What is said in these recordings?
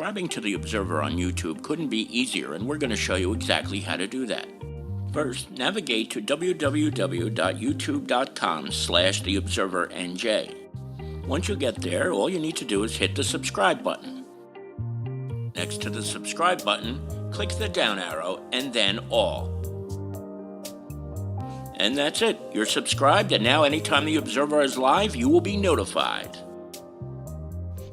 Subscribing to The Observer on YouTube couldn't be easier, and we're going to show you exactly how to do that. First, navigate to www.youtube.com/TheObserverNJ. Once you get there, all you need to do is hit the subscribe button. Next to the subscribe button, click the down arrow and then all. And that's it. You're subscribed, and now anytime The Observer is live, you will be notified.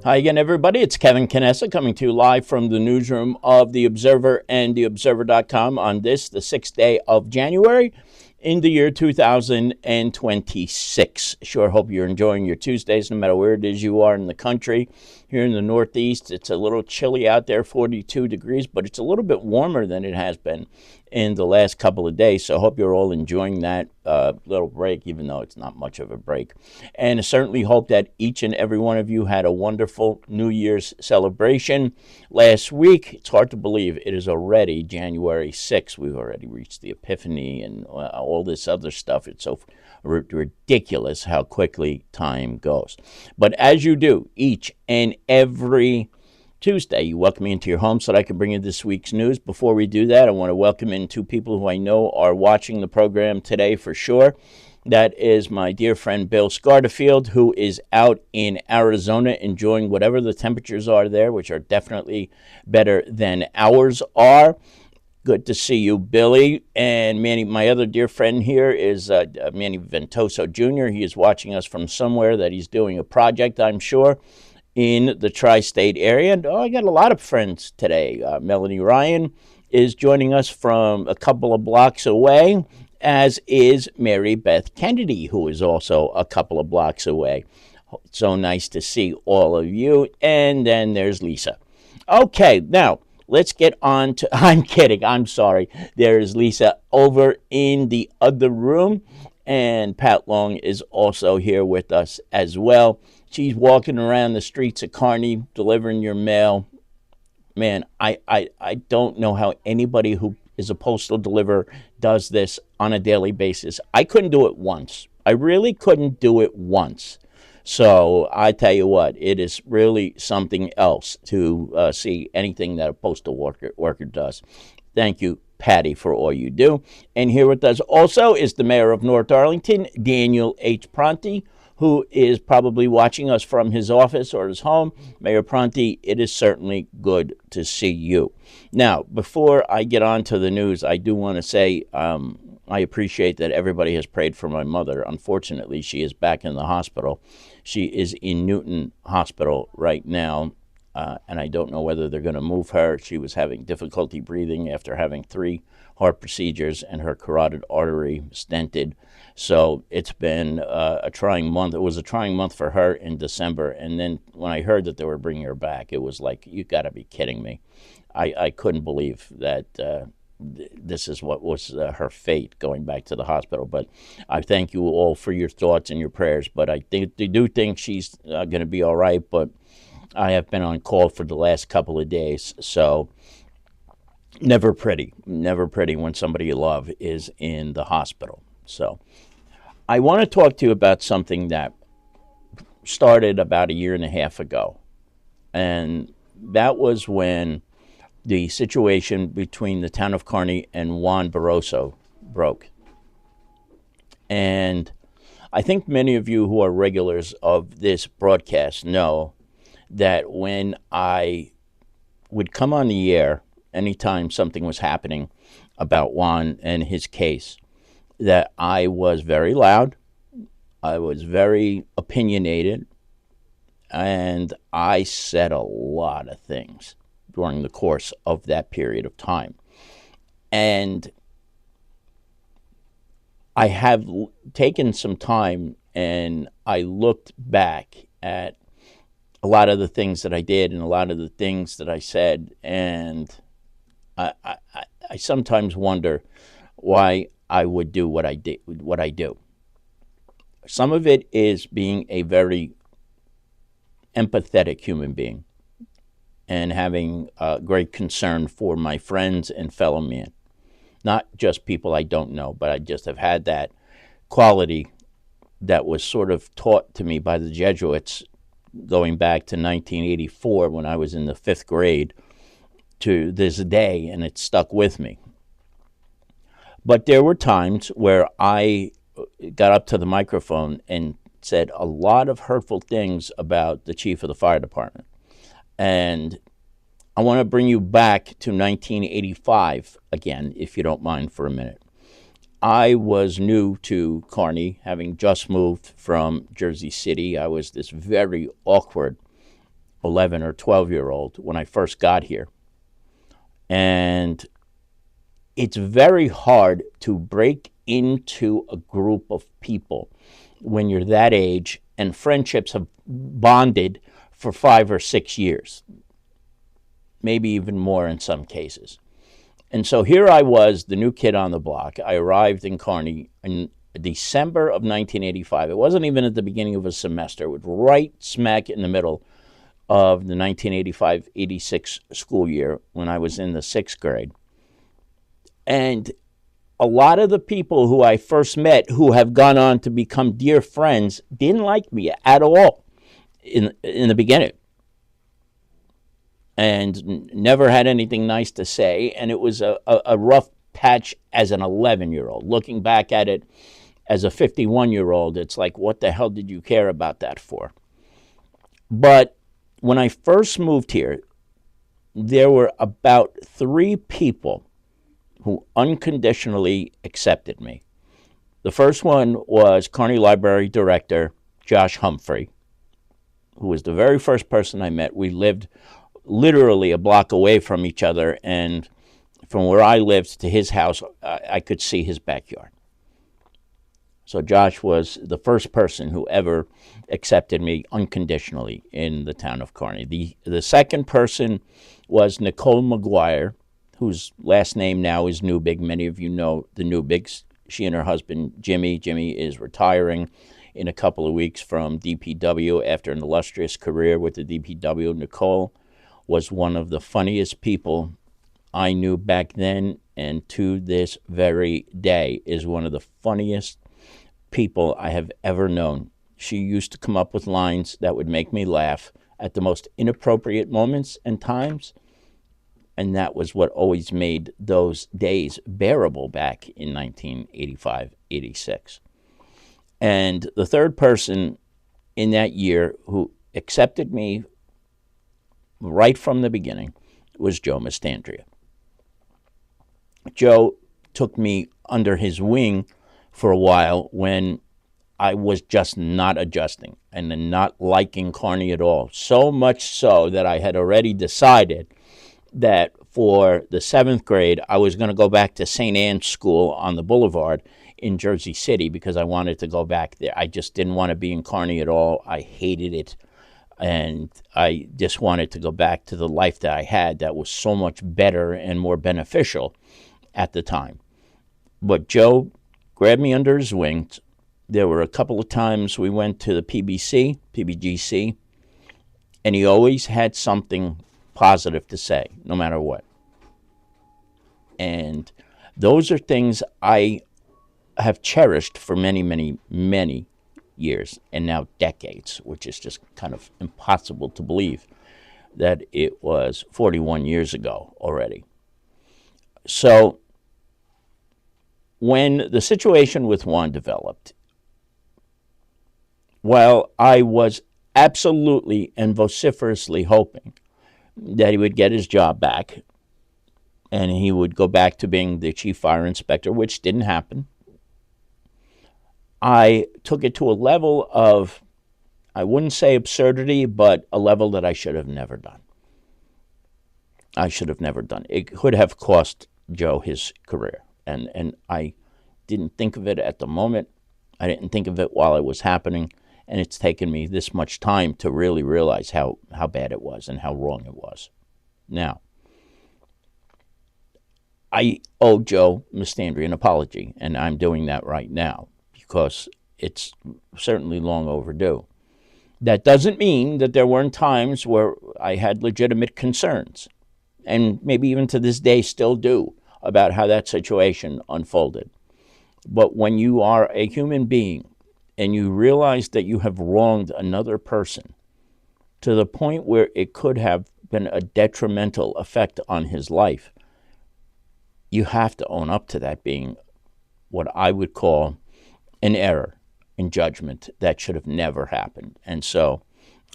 Hi again, everybody. It's Kevin Canessa coming to you live from the newsroom of The Observer and TheObserver.com on this, the 6th day of January in the year 2026. Sure hope you're enjoying your Tuesdays, no matter where it is you are in the country. Here in the Northeast, it's a little chilly out there, 42 degrees, but it's a little bit warmer than it has been in the last couple of days. So I hope you're all enjoying that little break, even though it's not much of a break. And I certainly hope that each and every one of you had a wonderful New Year's celebration last week. It's hard to believe it is already January 6th. We've already reached the Epiphany and all this other stuff. It's so ridiculous how quickly time goes. But as you do each and every Tuesday, you welcome me into your home so that I can bring you this week's news. Before we do that, I want to welcome in two people who I know are watching the program today for sure. That is my dear friend Bill Scarterfield, who is out in Arizona enjoying whatever the temperatures are there, which are definitely better than ours are. Good to see you, Billy. And Manny, my other dear friend here is Manny Ventoso Jr. He is watching us from somewhere that he's doing a project, I'm sure, in the tri-state area. And I got a lot of friends today. Melanie Ryan is joining us from a couple of blocks away, as is Mary Beth Kennedy, who is also a couple of blocks away. So nice to see all of you. And then there's Lisa. Okay, now let's get on to, I'm kidding, I'm sorry. There's Lisa over in the other room, and Pat Long is also here with us as well. She's walking around the streets of Kearney delivering your mail. Man, I don't know how anybody who is a postal deliverer does this on a daily basis. I couldn't do it once. I really couldn't do it once. So I tell you what, it is really something else to see anything that a postal worker does. Thank you, Patty, for all you do. And here with us also is the mayor of North Arlington, Daniel H. Pronti, who is probably watching us from his office or his home. Mayor Pronti, it is certainly good to see you. Now, before I get on to the news, I do want to say I appreciate that everybody has prayed for my mother. Unfortunately, she is back in the hospital. She is in Newton Hospital right now, and I don't know whether they're going to move her. She was having difficulty breathing after having 3 heart procedures and her carotid artery stented. So it's been a trying month. It was a trying month for her in December, and then when I heard that they were bringing her back, it was like, you got to be kidding me. I couldn't believe that this is what was her fate, going back to the hospital. But I thank you all for your thoughts and your prayers. But I do think she's going to be all right. But I have been on call for the last couple of days. So never pretty when somebody you love is in the hospital. So I want to talk to you about something that started about a year and a half ago. And that was when the situation between the town of Kearney and Juan Barroso broke. And I think many of you who are regulars of this broadcast know that when I would come on the air anytime something was happening about Juan and his case, that I was very loud, I was very opinionated, and I said a lot of things during the course of that period of time. And I have taken some time and I looked back at a lot of the things that I did and a lot of the things that I said, and I sometimes wonder why I would do what I do. Some of it is being a very empathetic human being and having great concern for my friends and fellow men. Not just people I don't know, but I just have had that quality that was sort of taught to me by the Jesuits going back to 1984 when I was in the 5th grade to this day, and it stuck with me. But there were times where I got up to the microphone and said a lot of hurtful things about the chief of the fire department. And I want to bring you back to 1985 again, if you don't mind, for a minute. I was new to Kearney, having just moved from Jersey City. I was this very awkward 11 or 12-year-old when I first got here. And it's very hard to break into a group of people when you're that age, and friendships have bonded for 5 or 6 years, maybe even more in some cases. And so here I was, the new kid on the block. I arrived in Kearney in December of 1985. It wasn't even at the beginning of a semester. It was right smack in the middle of the 1985-86 school year when I was in the 6th grade. And a lot of the people who I first met, who have gone on to become dear friends, didn't like me at all in the beginning, and never had anything nice to say. And it was a rough patch as an 11-year-old. Looking back at it as a 51-year-old, it's like, what the hell did you care about that for? But when I first moved here, there were about 3 people who unconditionally accepted me. The first one was Kearney Library Director Josh Humphrey, who was the very first person I met. We lived literally a block away from each other, and from where I lived to his house, I could see his backyard. So Josh was the first person who ever accepted me unconditionally in the town of Kearney. The second person was Nicole McGuire, whose last name now is Newbig. Many of you know the Newbigs. She and her husband, Jimmy. Jimmy is retiring in a couple of weeks from DPW after an illustrious career with the DPW. Nicole was one of the funniest people I knew back then, and to this very day is one of the funniest people I have ever known. She used to come up with lines that would make me laugh at the most inappropriate moments and times, and that was what always made those days bearable back in 1985, 86. And the third person in that year who accepted me right from the beginning was Joe Mastandrea. Joe took me under his wing for a while when I was just not adjusting and not liking Kearney at all. So much so that I had already decided that for the 7th grade, I was going to go back to St. Anne's School on the Boulevard in Jersey City because I wanted to go back there. I just didn't want to be in Kearney at all. I hated it. And I just wanted to go back to the life that I had that was so much better and more beneficial at the time. But Joe grabbed me under his wing. There were a couple of times we went to the PBGC, and he always had something positive to say, no matter what. And those are things I have cherished for many, many, many years, and now decades, which is just kind of impossible to believe that it was 41 years ago already. So when the situation with Juan developed, while I was absolutely and vociferously hoping that he would get his job back and he would go back to being the chief fire inspector, which didn't happen, I took it to a level of, I wouldn't say absurdity, but a level that I should have never done. I should have never done. It could have cost Joe his career. And I didn't think of it at the moment. I didn't think of it while it was happening. And it's taken me this much time to really realize how bad it was and how wrong it was. Now, I owe Joe Mastandrea an apology, and I'm doing that right now because it's certainly long overdue. That doesn't mean that there weren't times where I had legitimate concerns, and maybe even to this day still do, about how that situation unfolded. But when you are a human being and you realize that you have wronged another person, to the point where it could have been a detrimental effect on his life, you have to own up to that being what I would call an error in judgment that should have never happened. And so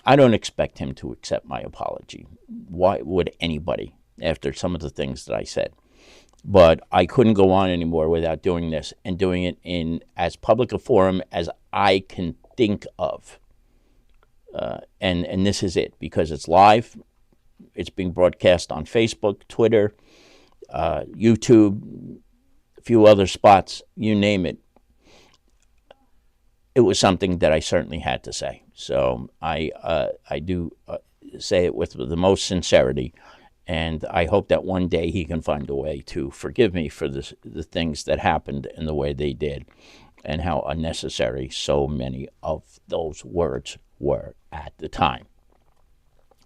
I don't expect him to accept my apology. Why would anybody, after some of the things that I said? But I couldn't go on anymore without doing this, and doing it in as public a forum as I can think of. And this is it, because it's live. It's being broadcast on Facebook, Twitter, YouTube, a few other spots, you name it. It was something that I certainly had to say. So I do say it with the most sincerity, and I hope that one day he can find a way to forgive me for the things that happened in the way they did, and how unnecessary so many of those words were at the time.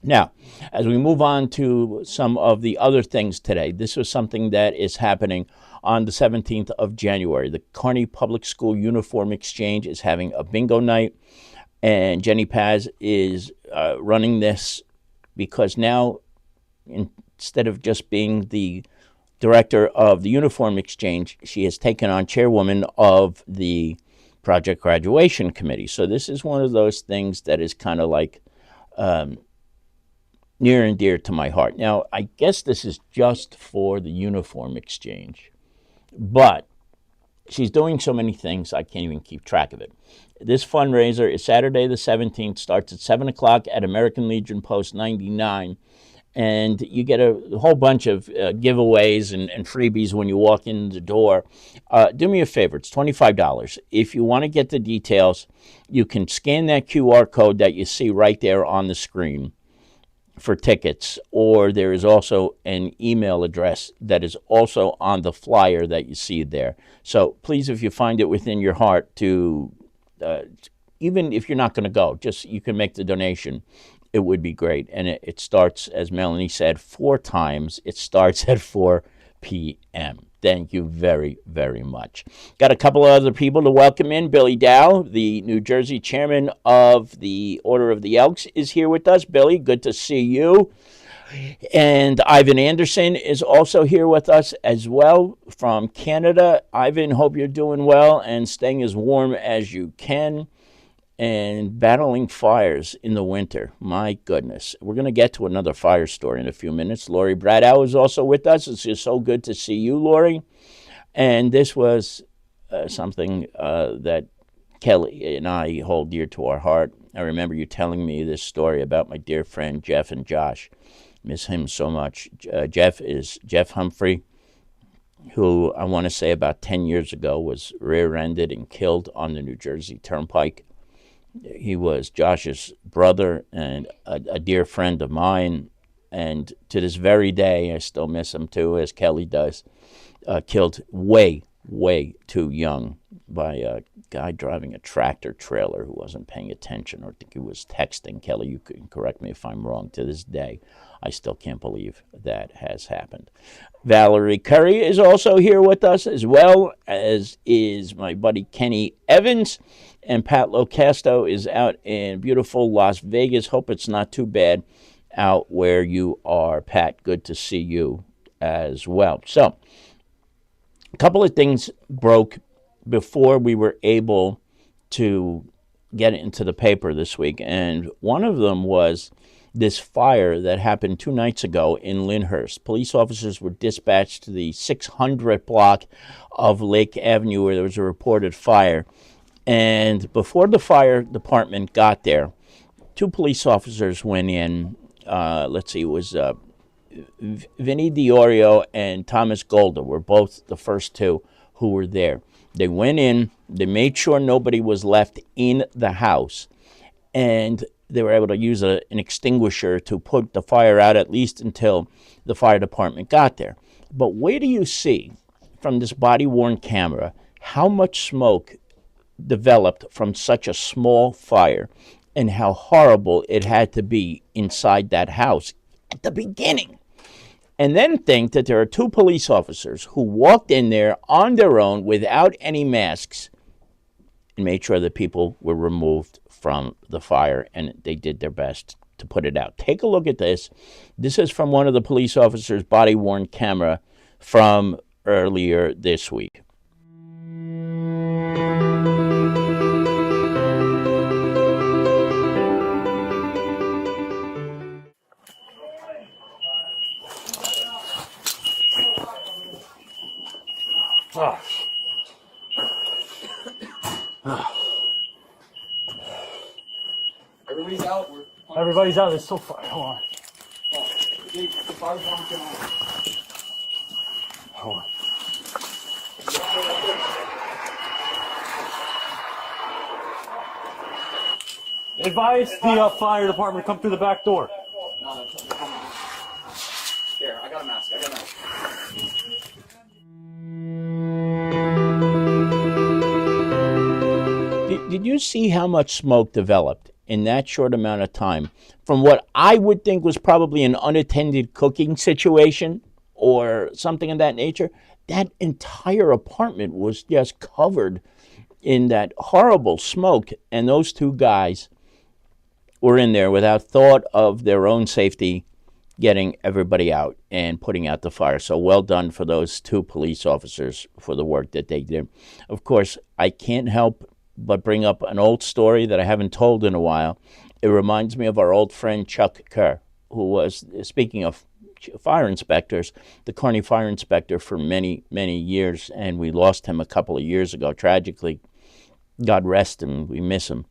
Now, as we move on to some of the other things today, this was something that is happening on the 17th of January. The Kearney Public School Uniform Exchange is having a bingo night, and Jenny Paz is running this because now, instead of just being the director of the Uniform Exchange, she has taken on chairwoman of the Project Graduation Committee. So this is one of those things that is kind of like near and dear to my heart. Now, I guess this is just for the Uniform Exchange, but she's doing so many things, I can't even keep track of it. This fundraiser is Saturday the 17th, starts at 7 o'clock at American Legion Post 99, and you get a whole bunch of giveaways and freebies when you walk in the door. Do me a favor, it's $25. If you want to get the details, you can scan that QR code that you see right there on the screen for tickets, or there is also an email address that is also on the flyer that you see there. So please, if you find it within your heart to, even if you're not going to go, just you can make the donation. It would be great. And it starts, as Melanie said, 4 times. It starts at 4 p.m. Thank you very, very much. Got a couple of other people to welcome in. Billy Dow, the New Jersey chairman of the Order of the Elks, is here with us. Billy, good to see you. And Ivan Anderson is also here with us as well from Canada. Ivan, hope you're doing well and staying as warm as you can and battling fires in the winter. My goodness. We're going to get to another fire story in a few minutes. Lori Bradow is also with us. It's just so good to see you, Lori. And this was something that Kelly and I hold dear to our heart. I remember you telling me this story about my dear friend Jeff and Josh. Miss him so much. Jeff is Jeff Humphrey, who I want to say about 10 years ago was rear-ended and killed on the New Jersey Turnpike. He was Josh's brother and a dear friend of mine, and to this very day, I still miss him too, as Kelly does. Killed way, way too young by a guy driving a tractor trailer who wasn't paying attention, or I think he was texting. Kelly, you can correct me if I'm wrong. To this day, I still can't believe that has happened. Valerie Curry is also here with us, as well as is my buddy Kenny Evans. And Pat Locasto is out in beautiful Las Vegas. Hope it's not too bad out where you are, Pat. Good to see you as well. So, a couple of things broke before we were able to get it into the paper this week. And one of them was this fire that happened 2 nights ago in Lyndhurst. Police officers were dispatched to the 600 block of Lake Avenue where there was a reported fire. And before the fire department got there, 2 police officers went in. It was Vinny Diorio and Thomas Golda were both the first 2 who were there. They went in, they made sure nobody was left in the house, and they were able to use an extinguisher to put the fire out, at least until the fire department got there. But where do you see from this body-worn camera how much smoke developed from such a small fire and how horrible it had to be inside that house at the beginning? And then think that there are 2 police officers who walked in there on their own without any masks and made sure that people were removed from the fire, and they did their best to put it out. Take a look at this. This is from one of the police officers' body-worn camera from earlier this week. Everybody's out. Everybody's out. It's so far. Hold on. The fire department's going on. Hold on. Advise the fire department to come through the back door. No, here, I got a mask. Did you see how much smoke developed in that short amount of time from what I would think was probably an unattended cooking situation or something of that nature? That entire apartment was just covered in that horrible smoke, and those two guys were in there without thought of their own safety, getting everybody out and putting out the fire. So well done for those two police officers for the work that they did. Of course, I can't help but bring up an old story that I haven't told in a while. It reminds me of our old friend Chuck Kerr, who was, speaking of fire inspectors, the Kearney fire inspector for many, many years, and we lost him a couple of years ago, tragically. God rest him, we miss him.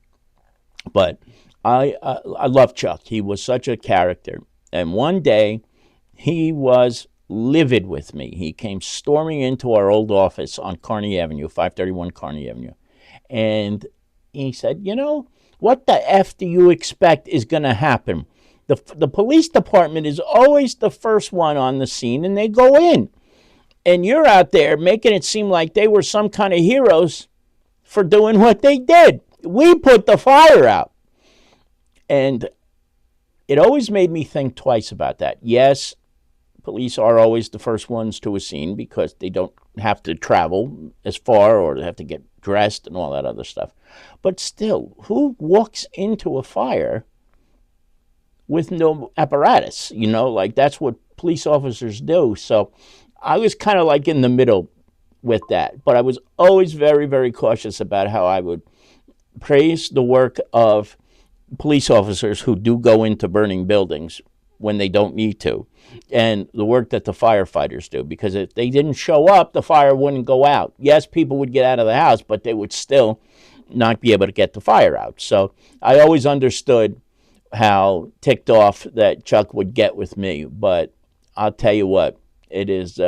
But I love Chuck. He was such a character. And one day, he was livid with me. He came storming into our old office on Kearney Avenue, 531 Kearney Avenue. And he said, you know, what the F do you expect is going to happen? The police department is always the first one on the scene, and they go in. And you're out there making it seem like they were some kind of heroes for doing what they did. We put the fire out. And it always made me think twice about that. Yes, police are always the first ones to a scene because they don't have to travel as far or they have to get dressed and all that other stuff. But still, who walks into a fire with no apparatus? You know, like that's what police officers do. So I was kind of like in the middle with that. But I was always very, very cautious about how I would praise the work of police officers who do go into burning buildings when they don't need to, and the work that the firefighters do, because if they didn't show up, the fire wouldn't go out. Yes, people would get out of the house, but they would still not be able to get the fire out. So I always understood how ticked off that Chuck would get with me, but I'll tell you what, it is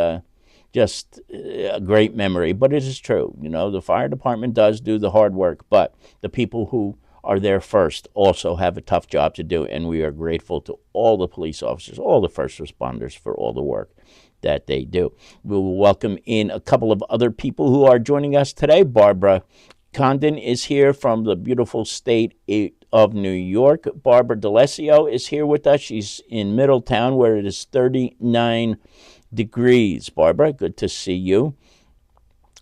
just a great memory. But it is true, you know, the fire department does do the hard work, but the people who are there first also have a tough job to do, and we are grateful to all the police officers, all the first responders for all the work that they do. We will welcome in a couple of other people who are joining us today. Barbara Condon is here from the beautiful state of New York. Barbara D'Alessio is here with us. She's in Middletown where it is 39 degrees. Barbara, good to see you.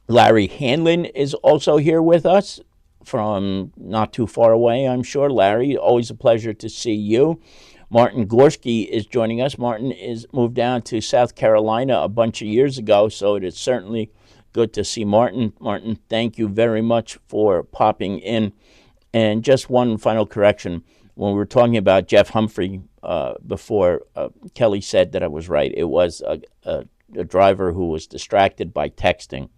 Larry Hanlon is also here with us from not too far away, I'm sure. Larry, always a pleasure to see you. Martin Gorski is joining us. Martin is moved down to South Carolina a bunch of years ago, so it is certainly good to see Martin. Martin, thank you very much for popping in. And just one final correction. When we were talking about Jeff Humphrey before, Kelly said that I was right. It was a driver who was distracted by texting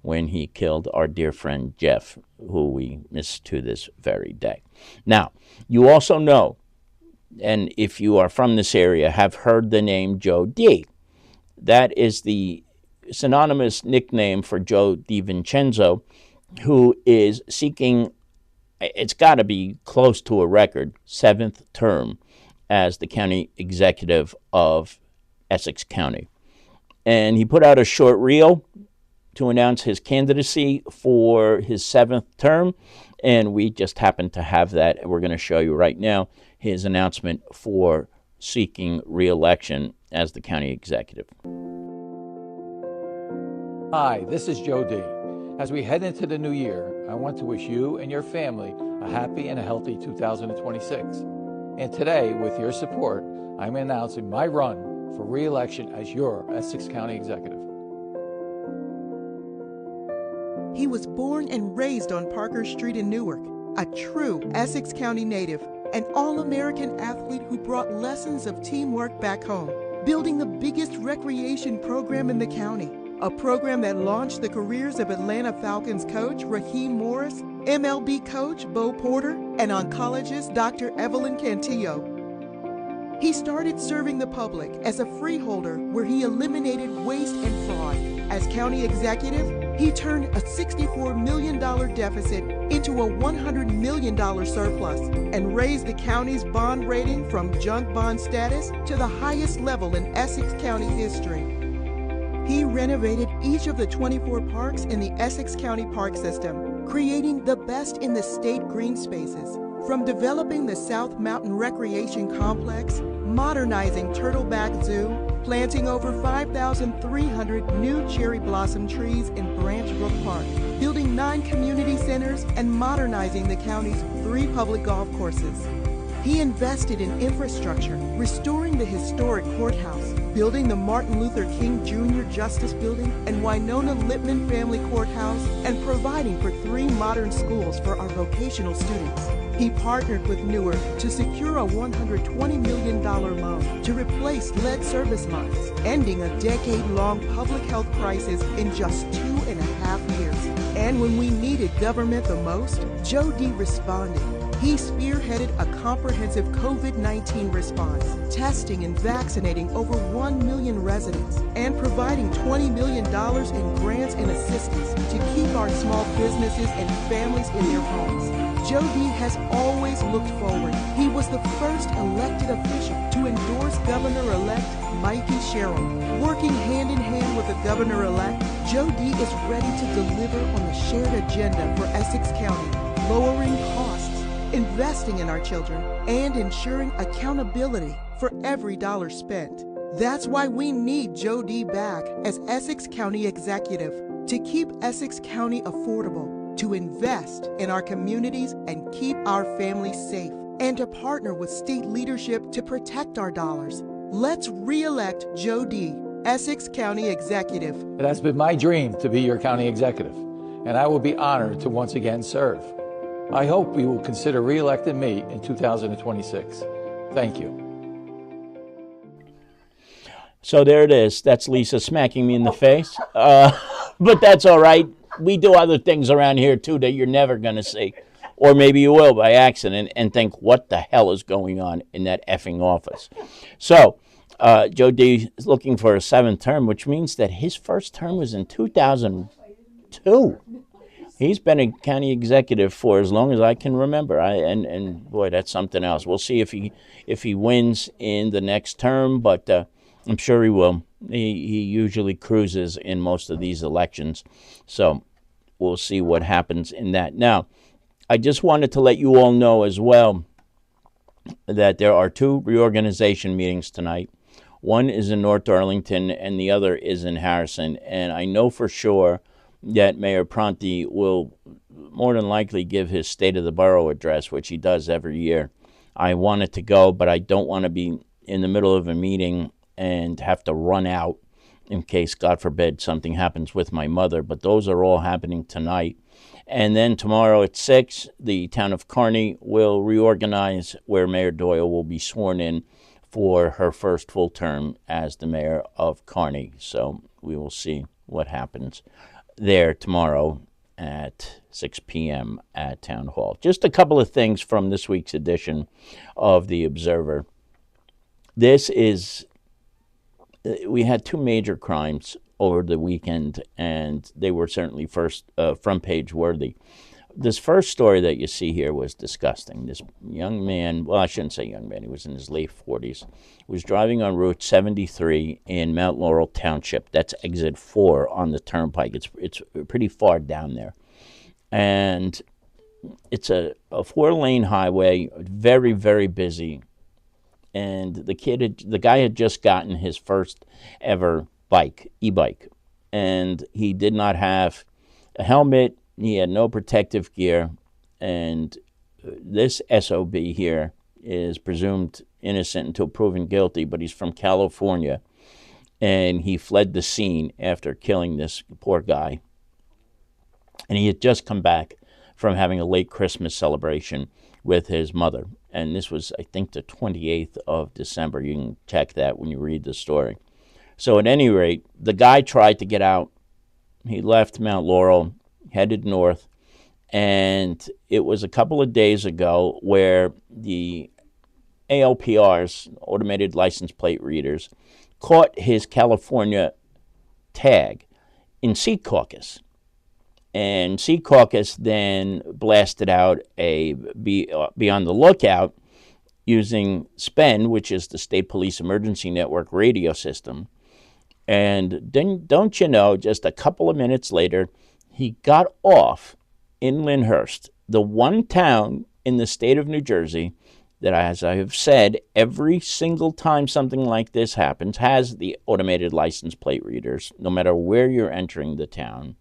when he killed our dear friend Jeff, who we miss to this very day. Now, you also know, and if you are from this area, have heard the name Joe D. That is the synonymous nickname for Joe DiVincenzo, who is seeking, it's got to be close to a record, 7th term as the county executive of Essex County. And he put out a short reel to announce his candidacy for his 7th term, and we just happen to have that. And we're going to show you right now his announcement for seeking re-election as the county executive. Hi, this is Joe D. As we head into the new year, I want to wish you and your family a happy and a healthy 2026. And today, with your support, I'm announcing my run for re-election as your Essex County Executive. He was born and raised on Parker Street in Newark, a true Essex County native, an all-American athlete who brought lessons of teamwork back home, building the biggest recreation program in the county, a program that launched the careers of Atlanta Falcons coach Raheem Morris, MLB coach Bo Porter, and oncologist Dr. Evelyn Cantillo. He started serving the public as a freeholder where he eliminated waste and fraud. As county executive, he turned a $64 million deficit into a $100 million surplus and raised the county's bond rating from junk bond status to the highest level in Essex County history. He renovated each of the 24 parks in the Essex County Park System, creating the best in the state green spaces. From developing the South Mountain Recreation Complex, modernizing Turtleback Zoo, planting over 5,300 new cherry blossom trees in Branch Brook Park, building 9 community centers, and modernizing the county's 3 public golf courses. He invested in infrastructure, restoring the historic courthouse, building the Martin Luther King Jr. Justice Building and Winona Lippman Family Courthouse, and providing for 3 modern schools for our vocational students. He partnered with Newark to secure a $120 million loan to replace lead service lines, ending a decade-long public health crisis in just 2.5 years. And when we needed government the most, Joe D. responded. He spearheaded a comprehensive COVID-19 response, testing and vaccinating over 1 million residents, and providing $20 million in grants and assistance to keep our small businesses and families in their homes. Joe D. has always looked forward. He was the first elected official to endorse Governor-elect Mikey Sherrill. Working hand in hand with the Governor-elect, Joe D. is ready to deliver on the shared agenda for Essex County, lowering costs, investing in our children, and ensuring accountability for every dollar spent. That's why we need Joe D. back as Essex County Executive to keep Essex County affordable, to invest in our communities and keep our families safe, and to partner with state leadership to protect our dollars. Let's re-elect Joe D., Essex County Executive. It has been my dream to be your county executive, and I will be honored to once again serve. I hope you will consider re-electing me in 2026. Thank you. So there it is. That's Lisa smacking me in the face. But that's all right. We do other things around here, too, that you're never going to see. Or maybe you will by accident and think, what the hell is going on in that effing office? So Joe D. is looking for a 7th term, which means that his first term was in 2002. He's been a county executive for as long as I can remember. And boy, that's something else. We'll see if he wins in the next term, but I'm sure he will. He usually cruises in most of these elections. So we'll see what happens in that. Now, I just wanted to let you all know as well that there are 2 reorganization meetings tonight. One is in North Darlington and the other is in Harrison. And I know for sure that Mayor Pronti will more than likely give his State of the Borough address, which he does every year. I wanted to go, but I don't want to be in the middle of a meeting and have to run out in case, God forbid, something happens with my mother. But those are all happening tonight. And then tomorrow at 6, the town of Kearney will reorganize, where Mayor Doyle will be sworn in for her first full term as the mayor of Kearney. So we will see what happens there tomorrow at 6 p.m. at Town Hall. Just a couple of things from this week's edition of The Observer. We had 2 major crimes over the weekend, and they were certainly front page worthy. This first story that you see here was disgusting. This young man, well, I shouldn't say young man, he was in his late 40s, was driving on Route 73 in Mount Laurel Township. That's exit 4 on the turnpike. It's pretty far down there. And it's a 4-lane highway, very, very busy. And the guy had just gotten his first ever e-bike, and he did not have a helmet. He had no protective gear, and this SOB here is presumed innocent until proven guilty, but he's from California, and he fled the scene after killing this poor guy. And he had just come back from having a late Christmas celebration with his mother. And this was, I think, the 28th of December. You can check that when you read the story. So at any rate, the guy tried to get out. He left Mount Laurel, headed north, and it was a couple of days ago where the ALPRs, automated license plate readers, caught his California tag in Secaucus. And Secaucus then blasted out a be on the lookout using SPEN, which is the State Police Emergency Network radio system. And then, don't you know, just a couple of minutes later, he got off in Lyndhurst, the one town in the state of New Jersey that, as I have said, every single time something like this happens, has the automated license plate readers, no matter where you're entering the town,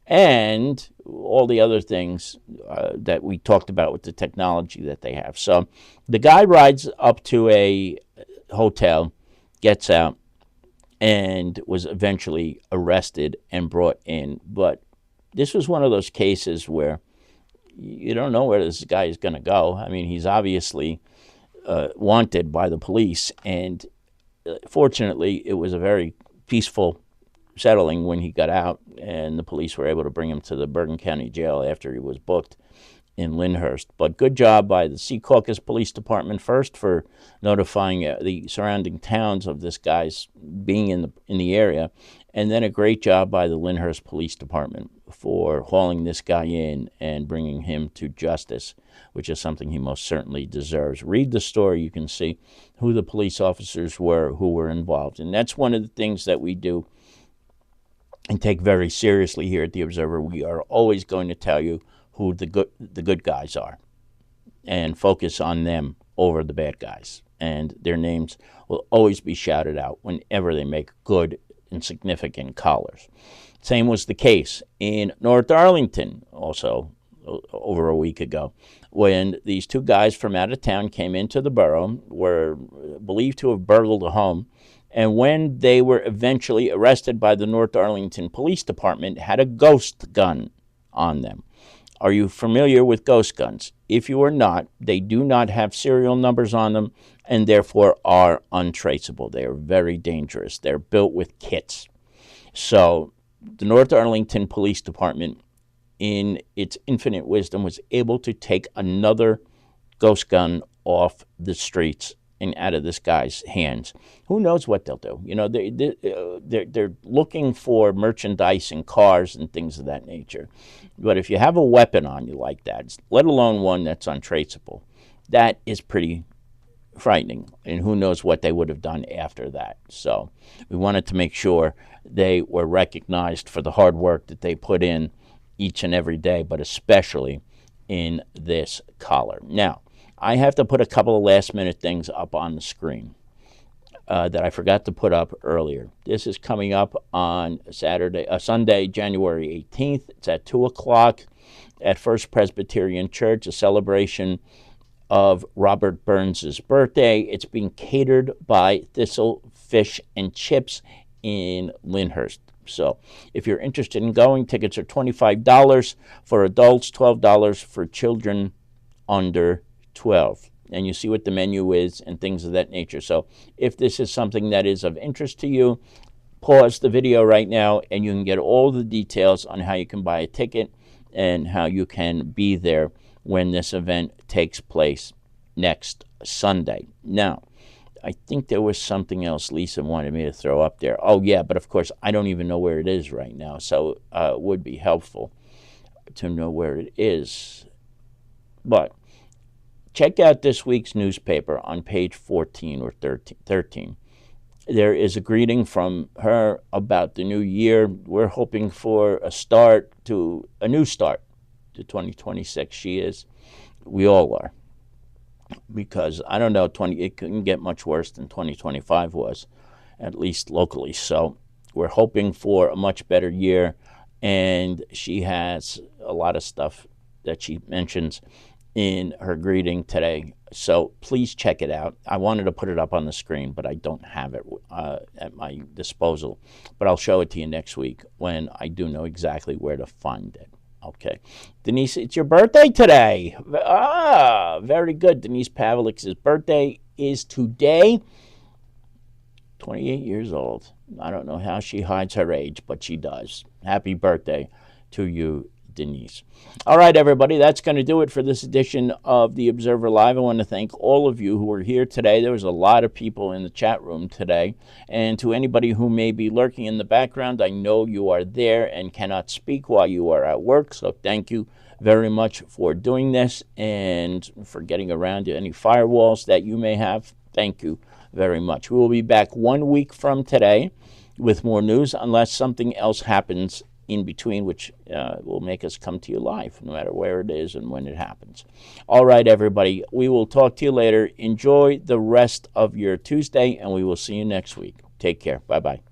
and all the other things that we talked about with the technology that they have. So the guy rides up to a hotel, gets out, and was eventually arrested and brought in. But this was one of those cases where you don't know where this guy is going to go. I mean, he's obviously wanted by the police, and fortunately, it was a very peaceful settling when he got out, and the police were able to bring him to the Bergen County Jail after he was booked in Lyndhurst. But good job by the Secaucus Police Department first for notifying the surrounding towns of this guy's being in the area, and then a great job by the Lyndhurst Police Department for hauling this guy in and bringing him to justice, which is something he most certainly deserves. Read the story. You can see who the police officers were who were involved. And that's one of the things that we do and take very seriously here at the Observer. We are always going to tell you who the good guys are and focus on them over the bad guys. And their names will always be shouted out whenever they make good and significant collars. Same was the case in North Arlington, also over a week ago, when these two guys from out of town came into the borough, were believed to have burgled a home, and when they were eventually arrested by the North Arlington Police Department, had a ghost gun on them. Are you familiar with ghost guns? If you are not, they do not have serial numbers on them and therefore are untraceable. They are very dangerous. They're built with kits. So the North Arlington Police Department, in its infinite wisdom, was able to take another ghost gun off the streets and out of this guy's hands. Who knows what they'll do? You know, they're looking for merchandise and cars and things of that nature. But if you have a weapon on you like that, let alone one that's untraceable, that is pretty frightening. And who knows what they would have done after that. So we wanted to make sure they were recognized for the hard work that they put in each and every day, but especially in this collar. Now, I have to put a couple of last-minute things up on the screen that I forgot to put up earlier. This is coming up on Sunday, January 18th. It's at 2 o'clock at First Presbyterian Church, a celebration of Robert Burns' birthday. It's being catered by Thistle Fish and Chips in Lyndhurst. So if you're interested in going, tickets are $25 for adults, $12 for children under 12. And you see what the menu is and things of that nature. So if this is something that is of interest to you, pause the video right now and you can get all the details on how you can buy a ticket and how you can be there when this event takes place next Sunday. Now, I think there was something else Lisa wanted me to throw up there. Oh, yeah, but of course, I don't even know where it is right now, so it would be helpful to know where it is. But check out this week's newspaper on page 14 or 13. There is a greeting from her about the new year. We're hoping for a new start to 2026. She is. We all are. Because, I don't know, it couldn't get much worse than 2025 was, at least locally. So we're hoping for a much better year, and she has a lot of stuff that she mentions in her greeting today. So please check it out. I wanted to put it up on the screen, but I don't have it at my disposal. But I'll show it to you next week when I do know exactly where to find it. Okay. Denise, it's your birthday today. Very good. Denise Pavlik's birthday is today. 28 years old. I don't know how she hides her age, but she does. Happy birthday to you, Denise. All right, everybody, that's going to do it for this edition of the Observer Live. I want to thank all of you who were here today. There was a lot of people in the chat room today. And to anybody who may be lurking in the background, I know you are there and cannot speak while you are at work. So thank you very much for doing this and for getting around to any firewalls that you may have. Thank you very much. We will be back 1 week from today with more news unless something else happens in between, which will make us come to you live, no matter where it is and when it happens. All right, everybody, we will talk to you later. Enjoy the rest of your Tuesday, and we will see you next week. Take care. Bye-bye.